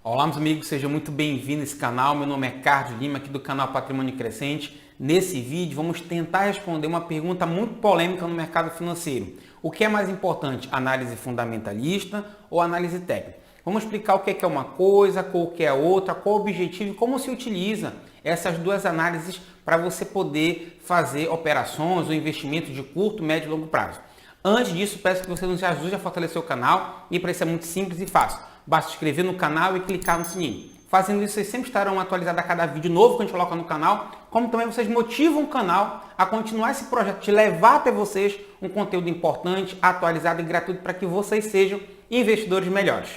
Olá, meus amigos, sejam muito bem-vindos a esse canal. Meu nome é Carlos Lima, aqui do canal Patrimônio Crescente. Nesse vídeo, vamos tentar responder uma pergunta muito polêmica no mercado financeiro. O que é mais importante, análise fundamentalista ou análise técnica? Vamos explicar o que é uma coisa, o que é outra, qual o objetivo e como se utiliza essas duas análises para você poder fazer operações ou investimentos de curto, médio e longo prazo. Antes disso, peço que você nos ajude a fortalecer o canal e para isso é muito simples e fácil. Basta se inscrever no canal e clicar no sininho. Fazendo isso, vocês sempre estarão atualizados a cada vídeo novo que a gente coloca no canal, como também vocês motivam o canal a continuar esse projeto de levar até vocês um conteúdo importante, atualizado e gratuito para que vocês sejam investidores melhores.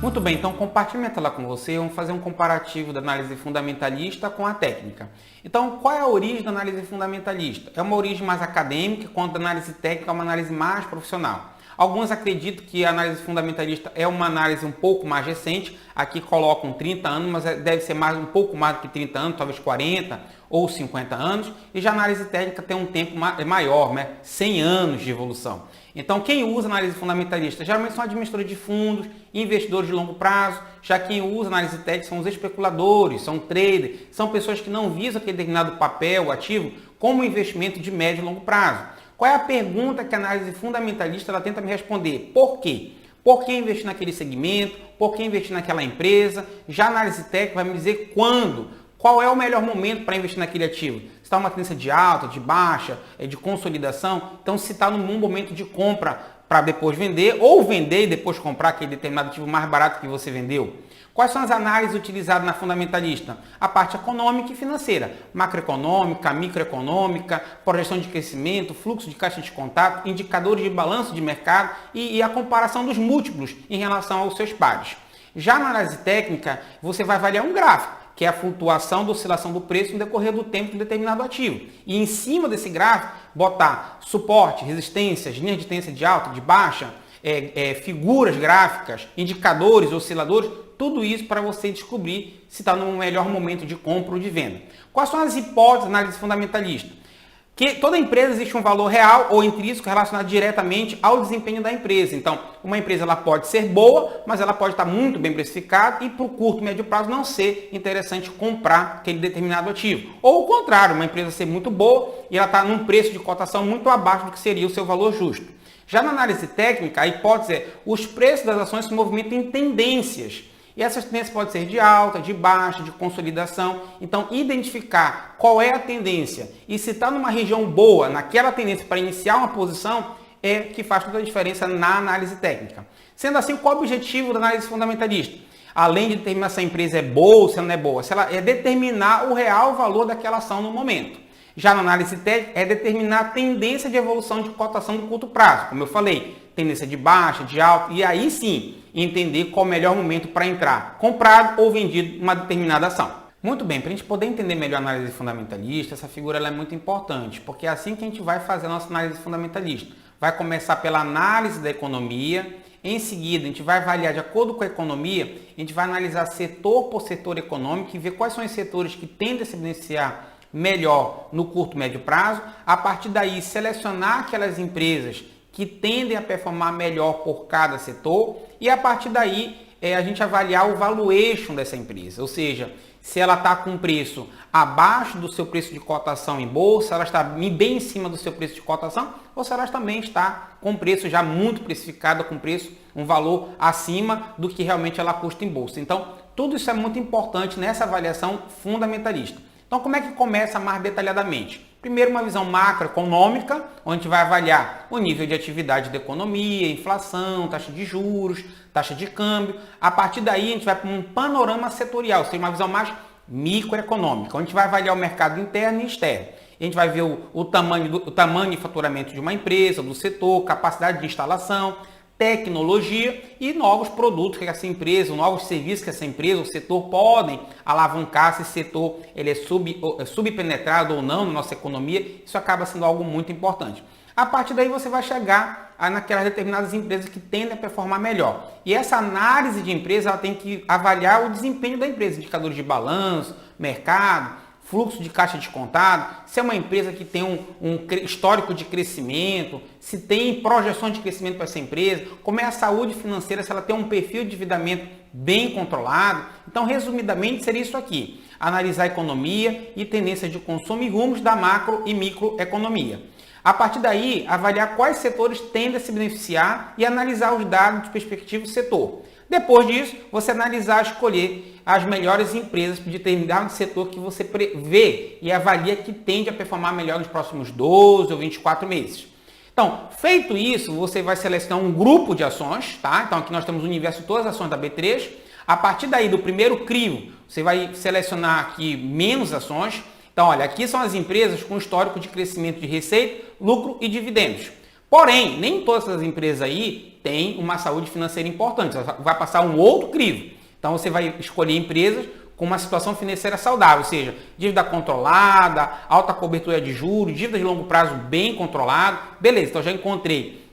Muito bem, então compartilho minha tela com você, vamos fazer um comparativo da análise fundamentalista com a técnica. Então, qual é a origem da análise fundamentalista? É uma origem mais acadêmica, enquanto a análise técnica é uma análise mais profissional. Alguns acreditam que a análise fundamentalista é uma análise um pouco mais recente, aqui colocam 30 anos, mas deve ser um pouco mais do que 30 anos, talvez 40 ou 50 anos, e já a análise técnica tem um tempo maior, 100 anos de evolução. Então, quem usa análise fundamentalista geralmente são administradores de fundos, investidores de longo prazo, já quem usa análise técnica são os especuladores, são traders, são pessoas que não visam aquele determinado papel, ativo, como investimento de médio e longo prazo. Qual é a pergunta que a análise fundamentalista ela tenta me responder? Por quê? Por que investir naquele segmento? Por que investir naquela empresa? Já a análise técnica vai me dizer quando. Qual é o melhor momento para investir naquele ativo? Se está uma tendência de alta, de baixa, de consolidação? Então, se está num bom momento de compra para depois vender, ou vender e depois comprar aquele determinado ativo mais barato que você vendeu. Quais são as análises utilizadas na fundamentalista? A parte econômica e financeira, macroeconômica, microeconômica, projeção de crescimento, fluxo de caixa de contato, indicadores de balanço de mercado e a comparação dos múltiplos em relação aos seus pares. Já na análise técnica, você vai avaliar um gráfico, que é a flutuação da oscilação do preço no decorrer do tempo de um determinado ativo. E em cima desse gráfico, botar suporte, resistências, linhas de tendência de alta, de baixa, figuras gráficas, indicadores, osciladores, tudo isso para você descobrir se está no melhor momento de compra ou de venda. Quais são as hipóteses da análise fundamentalista? Que toda empresa existe um valor real ou intrínseco relacionado diretamente ao desempenho da empresa. Então, uma empresa ela pode ser boa, mas ela pode estar muito bem precificada e para o curto e médio prazo não ser interessante comprar aquele determinado ativo. Ou o contrário, uma empresa ser muito boa e ela está num preço de cotação muito abaixo do que seria o seu valor justo. Já na análise técnica, a hipótese é os preços das ações se movimentam em tendências. E essas tendências podem ser de alta, de baixa, de consolidação. Então, identificar qual é a tendência e se está numa região boa, naquela tendência para iniciar uma posição, é que faz toda a diferença na análise técnica. Sendo assim, qual é o objetivo da análise fundamentalista? Além de determinar se a empresa é boa ou se ela não é boa, se ela é determinar o real valor daquela ação no momento. Já na análise técnica, é determinar a tendência de evolução de cotação no curto prazo, como eu falei, tendência de baixa, de alta, e aí sim, entender qual é o melhor momento para entrar, comprado ou vendido uma determinada ação. Muito bem, para a gente poder entender melhor a análise fundamentalista, essa figura ela é muito importante, porque é assim que a gente vai fazer a nossa análise fundamentalista. Vai começar pela análise da economia, em seguida a gente vai avaliar de acordo com a economia, a gente vai analisar setor por setor econômico e ver quais são os setores que tendem a se beneficiar melhor no curto e médio prazo. A partir daí, selecionar aquelas empresas que tendem a performar melhor por cada setor e a partir daí a gente avaliar o valuation dessa empresa, ou seja, se ela está com preço abaixo do seu preço de cotação em bolsa, ela está bem em cima do seu preço de cotação ou se ela também está com preço já muito precificado, com preço, um valor acima do que realmente ela custa em bolsa. Então, tudo isso é muito importante nessa avaliação fundamentalista. Então, como é que começa mais detalhadamente? Primeiro, uma visão macroeconômica, onde a gente vai avaliar o nível de atividade da economia, inflação, taxa de juros, taxa de câmbio. A partir daí, a gente vai para um panorama setorial, ou seja, uma visão mais microeconômica, onde a gente vai avaliar o mercado interno e externo. A gente vai ver o tamanho de faturamento de uma empresa, do setor, capacidade de instalação, tecnologia e novos produtos que essa empresa, novos serviços que essa empresa, o setor podem alavancar se esse setor ele é subpenetrado ou não na nossa economia. Isso acaba sendo algo muito importante. A partir daí você vai chegar naquelas determinadas empresas que tendem a performar melhor. E essa análise de empresa ela tem que avaliar o desempenho da empresa, indicadores de balanço, mercado, fluxo de caixa descontado, se é uma empresa que tem um histórico de crescimento, se tem projeções de crescimento para essa empresa, como é a saúde financeira, se ela tem um perfil de endividamento bem controlado. Então, resumidamente, seria isso aqui. Analisar a economia e tendências de consumo e rumos da macro e microeconomia. A partir daí, avaliar quais setores tendem a se beneficiar e analisar os dados de perspectiva do setor. Depois disso, você analisar e escolher as melhores empresas de determinado setor que você vê e avalia que tende a performar melhor nos próximos 12 ou 24 meses. Então, feito isso, você vai selecionar um grupo de ações, tá? Então, aqui nós temos o universo de todas as ações da B3. A partir daí, do primeiro crivo, você vai selecionar aqui menos ações. Então, olha, aqui são as empresas com histórico de crescimento de receita, lucro e dividendos. Porém, nem todas as empresas aí têm uma saúde financeira importante. Você vai passar um outro crivo. Então, você vai escolher empresas com uma situação financeira saudável, ou seja, dívida controlada, alta cobertura de juros, dívida de longo prazo bem controlado. Beleza, então já encontrei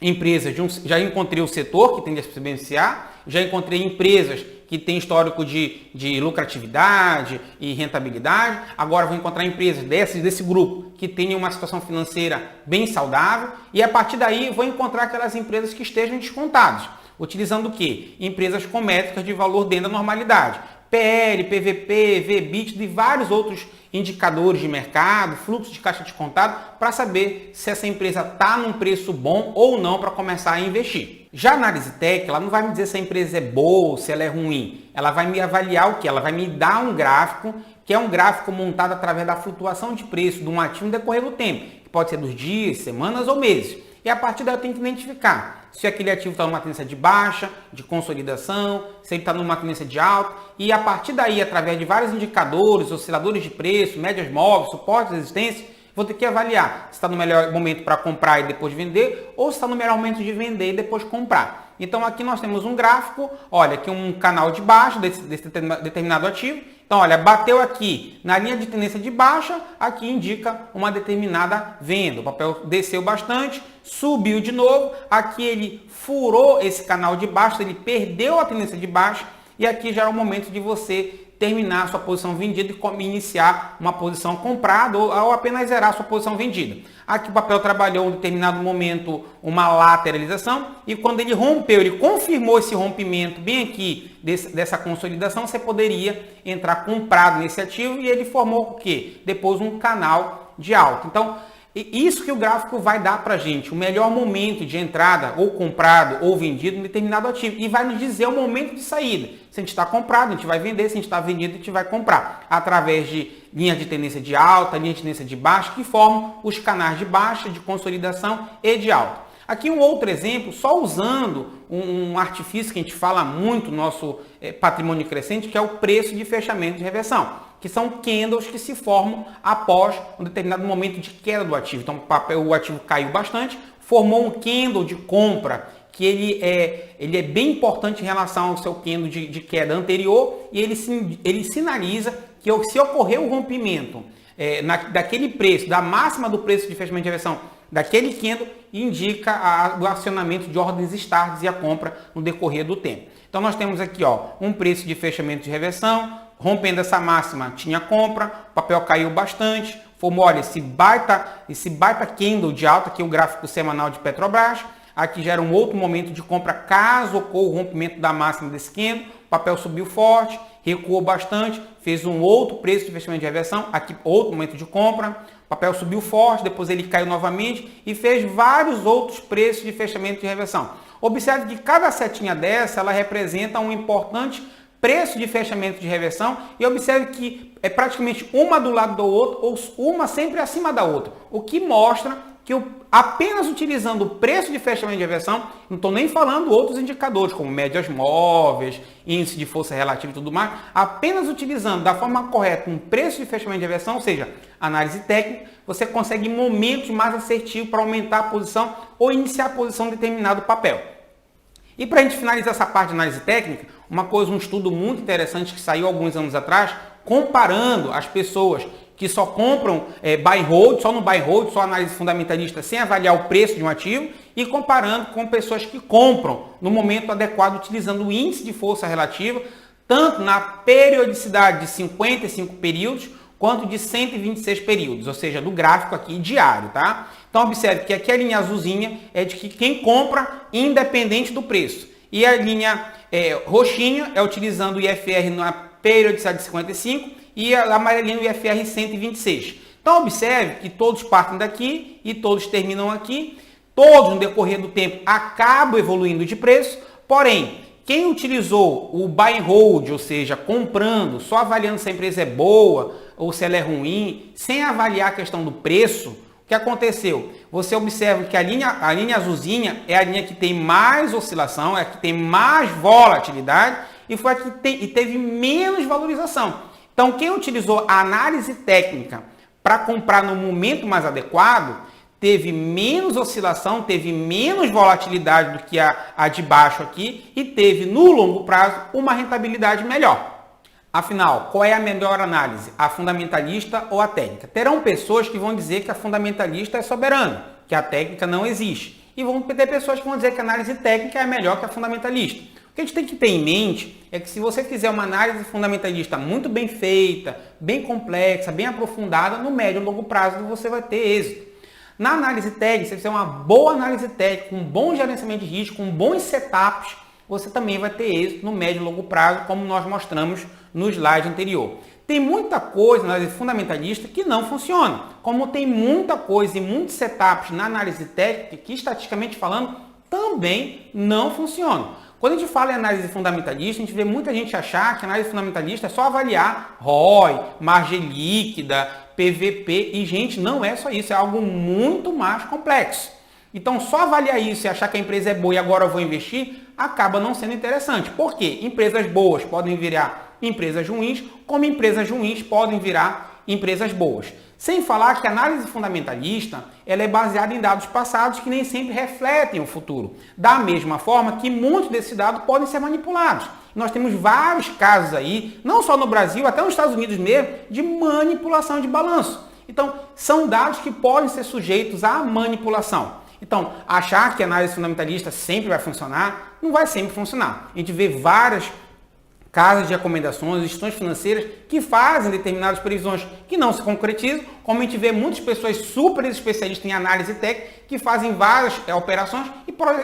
empresas, já encontrei o setor que tende a se beneficiar, já encontrei empresas que têm histórico de lucratividade e rentabilidade. Agora vou encontrar empresas desse grupo que tenham uma situação financeira bem saudável e a partir daí vou encontrar aquelas empresas que estejam descontadas. Utilizando o quê? Empresas com métricas de valor dentro da normalidade. PL, PVP, VBIT e vários outros indicadores de mercado, fluxo de caixa descontado, para saber se essa empresa está num preço bom ou não para começar a investir. Já a análise técnica, ela não vai me dizer se a empresa é boa ou se ela é ruim. Ela vai me avaliar o quê? Ela vai me dar um gráfico, que é um gráfico montado através da flutuação de preço de um ativo no decorrer do tempo, que pode ser dos dias, semanas ou meses. E a partir daí eu tenho que identificar se aquele ativo está numa tendência de baixa, de consolidação, se ele está numa tendência de alta. E a partir daí, através de vários indicadores, osciladores de preço, médias móveis, suporte, resistência, vou ter que avaliar se está no melhor momento para comprar e depois vender ou se está no melhor momento de vender e depois comprar. Então aqui nós temos um gráfico, olha, aqui um canal de baixa desse determinado ativo. Então, olha, bateu aqui na linha de tendência de baixa, aqui indica uma determinada venda. O papel desceu bastante, subiu de novo, aqui ele furou esse canal de baixa, ele perdeu a tendência de baixa e aqui já é o momento de você terminar a sua posição vendida e iniciar uma posição comprada ou apenas zerar a sua posição vendida. Aqui o papel trabalhou em determinado momento uma lateralização e quando ele rompeu, ele confirmou esse rompimento bem aqui dessa consolidação, você poderia entrar comprado nesse ativo e ele formou o quê? Depois um canal de alta. Então, isso que o gráfico vai dar para a gente, o melhor momento de entrada, ou comprado ou vendido em determinado ativo. E vai nos dizer o momento de saída. Se a gente está comprado, a gente vai vender. Se a gente está vendido, a gente vai comprar. Através de linhas de tendência de alta, linhas de tendência de baixa, que formam os canais de baixa, de consolidação e de alta. Aqui um outro exemplo, só usando um artifício que a gente fala muito no nosso patrimônio crescente, que é o preço de fechamento de reversão, que são candles que se formam após um determinado momento de queda do ativo. Então o ativo caiu bastante, formou um candle de compra, que ele é bem importante em relação ao seu candle de queda anterior, e ele sinaliza que se ocorrer o rompimento daquele preço, da máxima do preço de fechamento de reversão, daquele candle, indica o acionamento de ordens starts e a compra no decorrer do tempo. Então nós temos aqui um preço de fechamento de reversão, rompendo essa máxima tinha compra, o papel caiu bastante, formou, olha, esse baita candle de alta, aqui é o gráfico semanal de Petrobras, aqui já era um outro momento de compra caso ocorra o rompimento da máxima desse candle, o papel subiu forte, recuou bastante, fez um outro preço de fechamento de reversão, aqui outro momento de compra, o papel subiu forte, depois ele caiu novamente e fez vários outros preços de fechamento de reversão. Observe que cada setinha dessa, ela representa um importante preço de fechamento de reversão e observe que é praticamente uma do lado do outro ou uma sempre acima da outra, o que mostra que apenas utilizando o preço de fechamento de reversão, não estou nem falando outros indicadores, como médias móveis, índice de força relativa e tudo mais, apenas utilizando da forma correta um preço de fechamento de reversão, ou seja, análise técnica, você consegue momentos mais assertivos para aumentar a posição ou iniciar a posição de determinado papel. E para a gente finalizar essa parte de análise técnica, um estudo muito interessante que saiu alguns anos atrás, comparando as pessoas que só compram buy and hold, só no buy and hold, só análise fundamentalista, sem avaliar o preço de um ativo, e comparando com pessoas que compram no momento adequado, utilizando o índice de força relativa, tanto na periodicidade de 55 períodos, quanto de 126 períodos, ou seja, do gráfico aqui diário, tá? Então, observe que aqui a linha azulzinha é de que quem compra independente do preço. E a linha roxinha é utilizando o IFR na periodicidade de 55 e a amarelinha o IFR 126. Então, observe que todos partem daqui e todos terminam aqui. Todos, no decorrer do tempo, acabam evoluindo de preço, porém, quem utilizou o buy and hold, ou seja, comprando, só avaliando se a empresa é boa ou se ela é ruim, sem avaliar a questão do preço, o que aconteceu? Você observa que a linha azulzinha é a linha que tem mais oscilação, é a que tem mais volatilidade e foi a que teve menos valorização. Então, quem utilizou a análise técnica para comprar no momento mais adequado, teve menos oscilação, teve menos volatilidade do que a de baixo aqui e teve, no longo prazo, uma rentabilidade melhor. Afinal, qual é a melhor análise? A fundamentalista ou a técnica? Terão pessoas que vão dizer que a fundamentalista é soberana, que a técnica não existe. E vão ter pessoas que vão dizer que a análise técnica é melhor que a fundamentalista. O que a gente tem que ter em mente é que se você fizer uma análise fundamentalista muito bem feita, bem complexa, bem aprofundada, no médio e longo prazo você vai ter êxito. Na análise técnica, se você fizer uma boa análise técnica, um bom gerenciamento de risco, com bons setups, você também vai ter êxito no médio e longo prazo, como nós mostramos no slide anterior. Tem muita coisa na análise fundamentalista que não funciona, como tem muita coisa e muitos setups na análise técnica que, estatisticamente falando, também não funcionam. Quando a gente fala em análise fundamentalista, a gente vê muita gente achar que a análise fundamentalista é só avaliar ROI, margem líquida, PVP, e gente, não é só isso, é algo muito mais complexo. Então, só avaliar isso e achar que a empresa é boa e agora eu vou investir, acaba não sendo interessante. Por quê? Empresas boas podem virar empresas ruins, como empresas ruins podem virar empresas boas. Sem falar que a análise fundamentalista ela é baseada em dados passados que nem sempre refletem o futuro. Da mesma forma que muitos desses dados podem ser manipulados. Nós temos vários casos aí, não só no Brasil, até nos Estados Unidos mesmo, de manipulação de balanço. Então, são dados que podem ser sujeitos à manipulação. Então, achar que a análise fundamentalista sempre vai funcionar, não vai sempre funcionar. A gente vê várias casas de recomendações, instituições financeiras que fazem determinadas previsões que não se concretizam, como a gente vê muitas pessoas super especialistas em análise técnica que fazem várias operações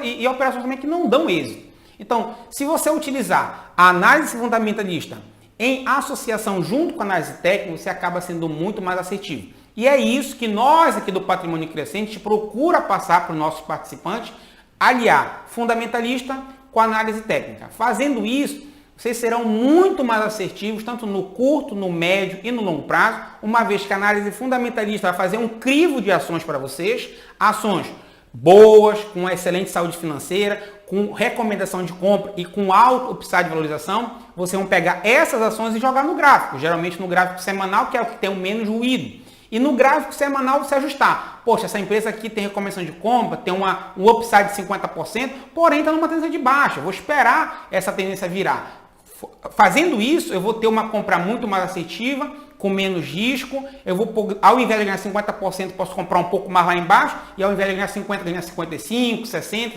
e operações também que não dão êxito. Então, se você utilizar a análise fundamentalista em associação junto com a análise técnica, você acaba sendo muito mais assertivo. E é isso que nós aqui do Patrimônio Crescente procura passar para os nossos participantes, aliar fundamentalista com análise técnica. Fazendo isso, vocês serão muito mais assertivos, tanto no curto, no médio e no longo prazo, uma vez que a análise fundamentalista vai fazer um crivo de ações para vocês, ações boas, com excelente saúde financeira, com recomendação de compra e com alto upside de valorização. Vocês vão pegar essas ações e jogar no gráfico, geralmente no gráfico semanal, que é o que tem o menos ruído. E no gráfico semanal você ajustar. Poxa, essa empresa aqui tem recomendação de compra, tem um upside de 50%, porém está numa tendência de baixa. Eu vou esperar essa tendência virar. Fazendo isso, eu vou ter uma compra muito mais assertiva, com menos risco. Eu vou, ao invés de ganhar 50%, posso comprar um pouco mais lá embaixo, e ao invés de ganhar 50%, ganhar 55%, 60%,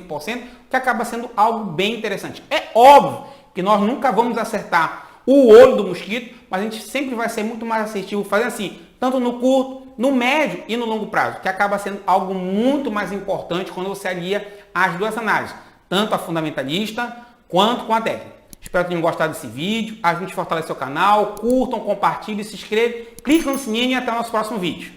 65%, que acaba sendo algo bem interessante. É óbvio que nós nunca vamos acertar o olho do mosquito, mas a gente sempre vai ser muito mais assertivo fazendo assim, tanto no curto, no médio e no longo prazo, que acaba sendo algo muito mais importante quando você alia as duas análises, tanto a fundamentalista quanto com a técnica. Espero que tenham gostado desse vídeo. A gente fortalece o canal, curtam, compartilhem, se inscrevam, cliquem no sininho e até o nosso próximo vídeo.